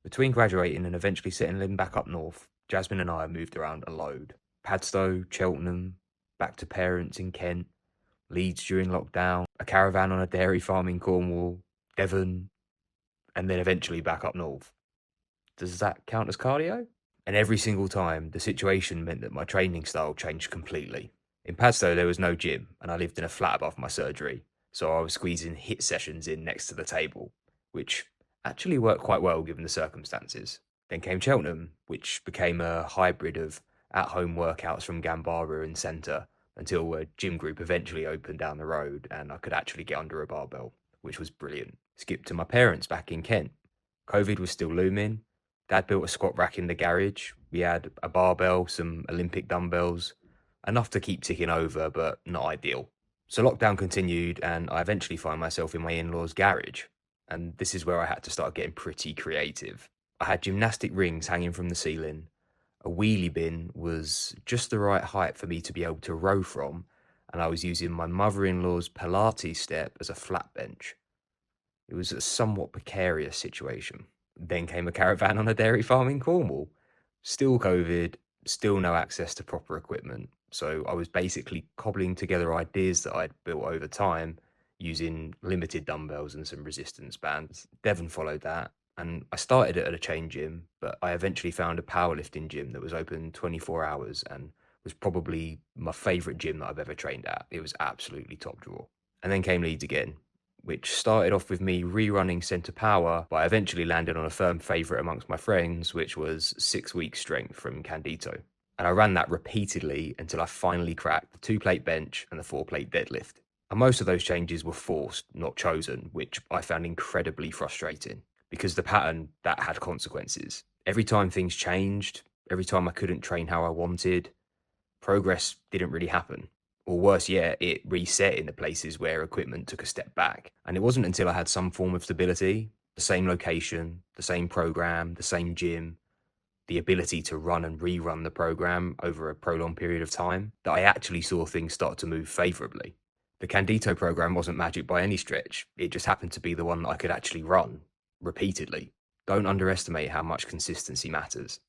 Between graduating and eventually settling back up north, Jasmine and I moved around a load. Padstow, Cheltenham, back to parents in Kent, Leeds during lockdown, a caravan on a dairy farm in Cornwall, Devon, and then eventually back up north. Does that count as cardio? And every single time, the situation meant that my training style changed completely. In Padstow, there was no gym, and I lived in a flat above my surgery, so I was squeezing HIIT sessions in next to the table, which actually worked quite well given the circumstances. Then came Cheltenham, which became a hybrid of at home workouts from Gambara and Centre until a gym group eventually opened down the road and I could actually get under a barbell, which was brilliant. Skipped to my parents back in Kent. COVID was still looming. Dad built a squat rack in the garage. We had a barbell, some Olympic dumbbells, enough to keep ticking over, but not ideal. So lockdown continued, and I eventually find myself in my in law's garage. And this is where I had to start getting pretty creative. I had gymnastic rings hanging from the ceiling. A wheelie bin was just the right height for me to be able to row from, and I was using my mother in law's Pilates step as a flat bench. It was a somewhat precarious situation. Then came a caravan on a dairy farm in Cornwall. Still COVID, still no access to proper equipment. So I was basically cobbling together ideas that I'd built over time using limited dumbbells and some resistance bands. Devon followed that, and I started it at a chain gym, but I eventually found a powerlifting gym that was open 24 hours and was probably my favourite gym that I've ever trained at. It was absolutely top drawer. And then came Leeds again, which started off with me rerunning Centre Power, but I eventually landed on a firm favourite amongst my friends, which was 6 weeks strength from Candito. And I ran that repeatedly until I finally cracked the 2 plate bench and the 4 plate deadlift. And most of those changes were forced, not chosen, which I found incredibly frustrating because the pattern that had consequences. Every time things changed, every time I couldn't train how I wanted, progress didn't really happen. Or worse yet, it reset in the places where equipment took a step back. And it wasn't until I had some form of stability, the same location, the same program, the same gym, the ability to run and rerun the program over a prolonged period of time, that I actually saw things start to move favorably. The Candito program wasn't magic by any stretch. It just happened to be the one that I could actually run repeatedly. Don't underestimate how much consistency matters.